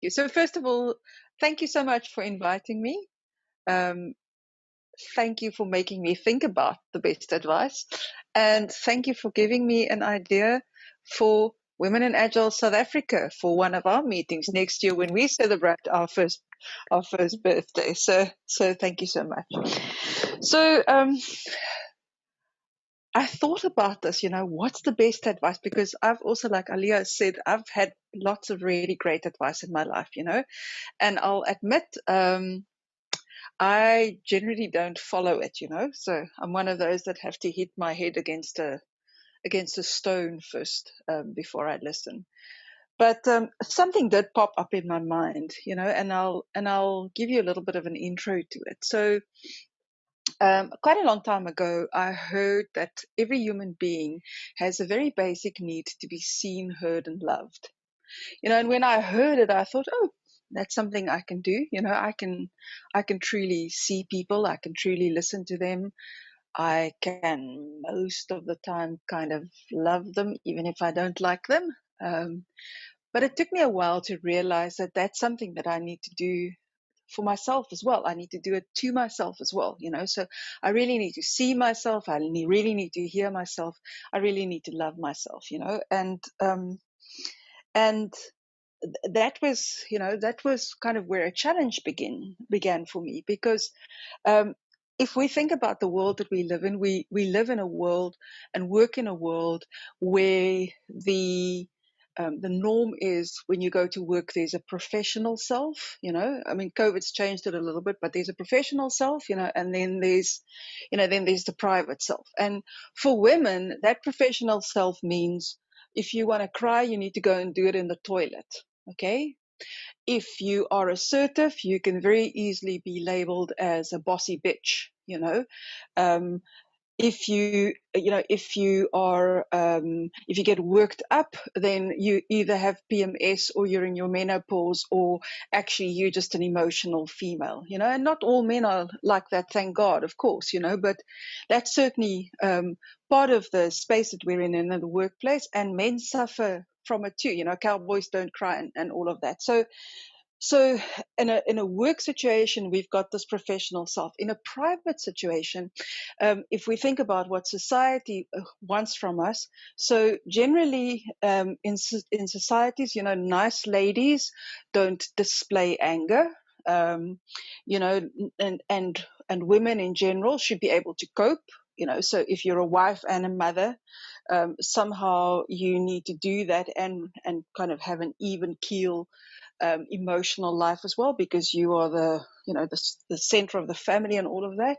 So first of all, thank you so much for inviting me. Um, Thank you for making me think about the best advice, and thank you for giving me an idea for Women in Agile South Africa for one of our meetings next year when we celebrate our first birthday. So thank you so much. So I thought about this, what's the best advice? Because I've also, like Alia said, I've had lots of really great advice in my life, and I'll admit, I generally don't follow it. So I'm one of those that have to hit my head against a stone first before I listen. But something did pop up in my mind, and I'll give you a little bit of an intro to it. So quite a long time ago, I heard that every human being has a very basic need to be seen, heard, and loved. And when I heard it, I thought, oh, that's something I can do. I can truly see people. I can truly listen to them. I can most of the time kind of love them, even if I don't like them. Um, but it took me a while to realize that that's something that I need to do for myself as well. I need to do it to myself as well. So I really need to see myself. Really need to hear myself. I really need to love myself. And that was kind of where a challenge began for me, because um, if we think about the world that we live in, we live in a world and work in a world where the norm is when you go to work, there's a professional self. I mean, COVID's changed it a little bit, but there's a professional self. And then there's the private self. And for women, that professional self means if you want to cry, you need to go and do it in the toilet. Okay. If you are assertive, you can very easily be labeled as a bossy bitch. Um, if you get worked up, then you either have PMS or you're in your menopause, or actually you're just an emotional female. And not all men are like that, thank God, of course. But that's certainly part of the space that we're in the workplace, and men suffer from it too. Cowboys don't cry, and all of that. So in a work situation, we've got this professional self. In a private situation, if we think about what society wants from us, so generally in societies, nice ladies don't display anger. Um, you know, and women in general should be able to cope. So if you're a wife and a mother, somehow you need to do that and kind of have an even keel emotional life as well, because you are the center of the family and all of that.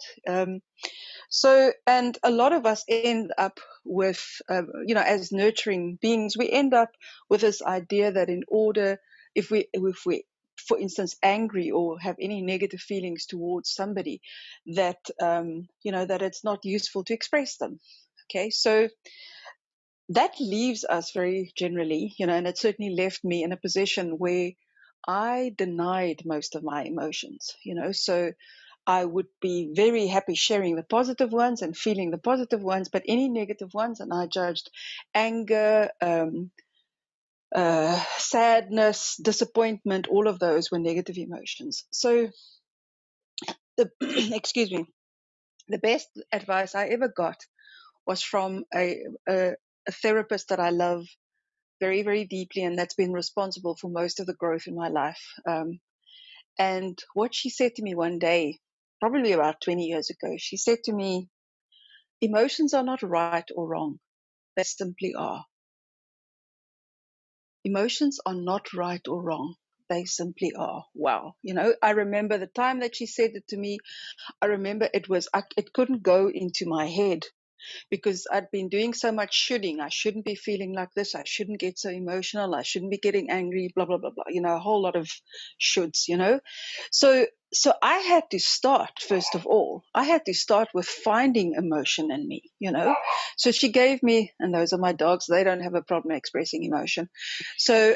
And a lot of us end up with, as nurturing beings, we end up with this idea that in order, if we for instance angry or have any negative feelings towards somebody, that that it's not useful to express them. Okay, so that leaves us very generally, and it certainly left me in a position where I denied most of my emotions. So I would be very happy sharing the positive ones and feeling the positive ones, but any negative ones, and I judged anger, sadness, disappointment, all of those were negative emotions. So the, excuse me, the best advice I ever got was from a therapist that I love very, very deeply, and that's been responsible for most of the growth in my life. And what she said to me one day, probably about 20 years ago, she said to me, emotions are not right or wrong. They simply are. Emotions are not right or wrong. They simply are. Wow. I remember the time that she said it to me. I remember it couldn't go into my head, because I'd been doing so much shoulding. I shouldn't be feeling like this. I shouldn't get so emotional. I shouldn't be getting angry, blah, blah, blah, blah. A whole lot of shoulds. So I had to start, first of all, I had to start with finding emotion in me. So she gave me, and those are my dogs, they don't have a problem expressing emotion. So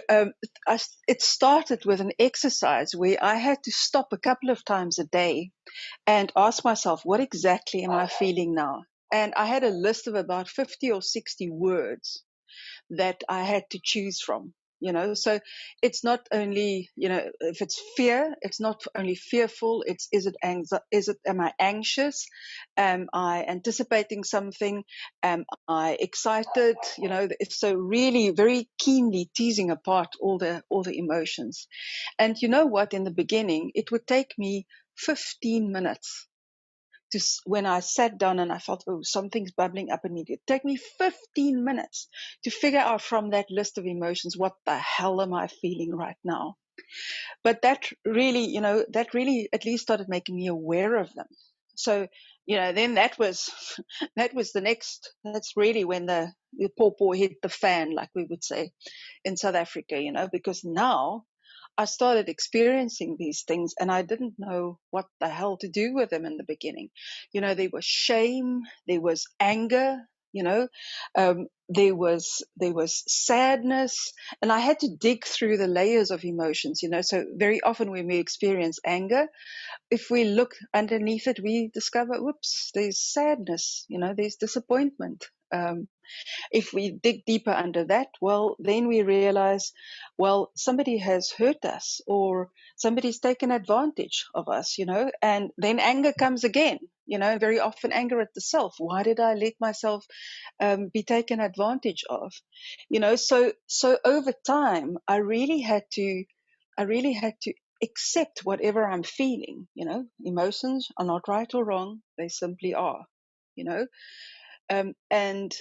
it started with an exercise where I had to stop a couple of times a day and ask myself, what exactly am I feeling now? And I had a list of about 50 or 60 words that I had to choose from. So it's not only, if it's fear, it's not only fearful, it's, am I anxious? Am I anticipating something? Am I excited? It's so really very keenly teasing apart all the emotions. And you know what? In the beginning, it would take me 15 minutes when I sat down and I felt, oh, something's bubbling up in me. It took me 15 minutes to figure out from that list of emotions, what the hell am I feeling right now? But that really, at least started making me aware of them. So, then that was, that's really when the paw hit the fan, like we would say in South Africa, because now I started experiencing these things and I didn't know what the hell to do with them in the beginning. There was shame, there was anger, there was sadness, and I had to dig through the layers of emotions. So very often when we experience anger, if we look underneath it, we discover, whoops, there's sadness, there's disappointment. If we dig deeper under that, well, then we realize, well, somebody has hurt us or somebody's taken advantage of us, and then anger comes again, very often anger at the self. Why did I let myself be taken advantage of? So over time, I really had to accept whatever I'm feeling. Emotions are not right or wrong. They simply are, you know, and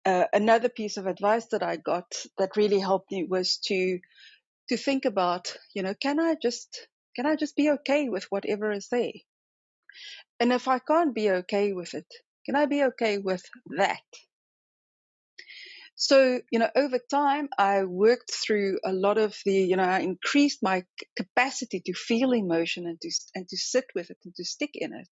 another piece of advice that I got that really helped me was to think about, can I just be okay with whatever is there? And if I can't be okay with it, can I be okay with that? So, over time, I worked through a lot of I increased my capacity to feel emotion and to sit with it and to stick in it,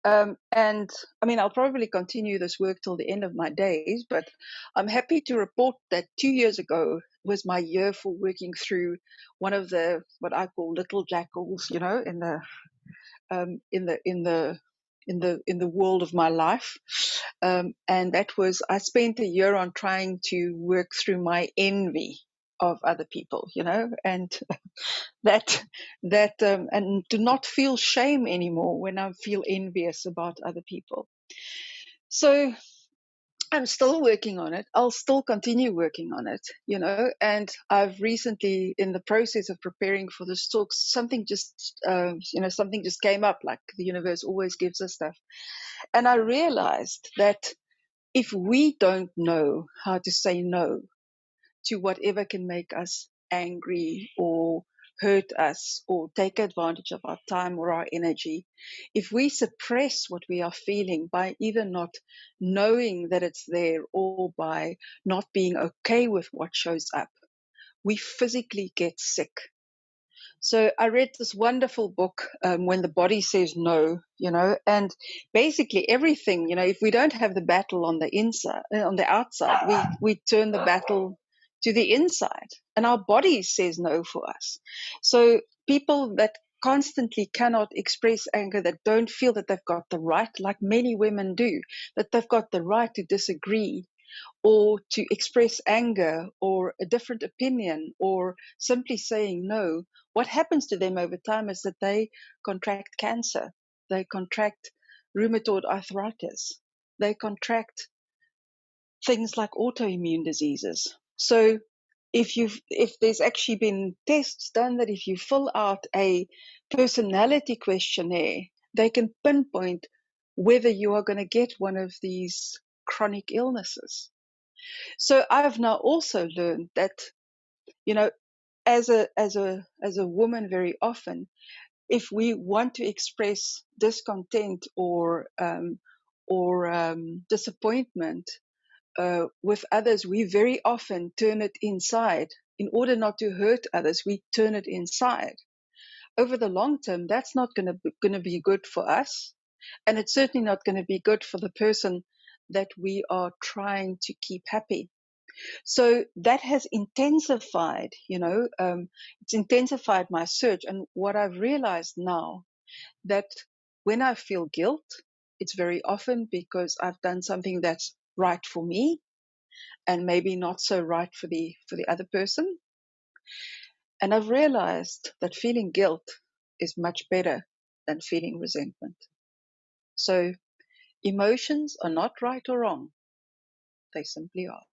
and I mean, I'll probably continue this work till the end of my days, but I'm happy to report that 2 years ago was my year for working through one of the, what I call little jackals, in the world of my life. And that was, I spent a year on trying to work through my envy of other people, and and to not feel shame anymore when I feel envious about other people. So I'm still working on it. I'll still continue working on it, and I've recently, in the process of preparing for this talk, something just came up, like the universe always gives us stuff. And I realized that if we don't know how to say no to whatever can make us angry or hurt us or take advantage of our time or our energy, if we suppress what we are feeling by either not knowing that it's there or by not being okay with what shows up, we physically get sick. So I read this wonderful book, When the Body Says No, and basically everything, if we don't have the battle on the inside, on the outside, we turn the battle to the inside, and our body says no for us. So people that constantly cannot express anger, that don't feel that they've got the right, like many women do, that they've got the right to disagree or to express anger or a different opinion or simply saying no, what happens to them over time is that they contract cancer, they contract rheumatoid arthritis, they contract things like autoimmune diseases. So if there's actually been tests done that if you fill out a personality questionnaire, they can pinpoint whether you are going to get one of these chronic illnesses. So I've now also learned that, as a woman, very often, if we want to express discontent or disappointment with others, we very often turn it inside. In order not to hurt others, we turn it inside. Over the long term, that's not going to be good for us, and it's certainly not going to be good for the person that we are trying to keep happy. So that has intensified, it's intensified my search. And what I've realized now, that when I feel guilt, it's very often because I've done something that's right for me. and maybe not so right for the other person. And I've realized that feeling guilt is much better than feeling resentment. So emotions are not right or wrong, they simply are.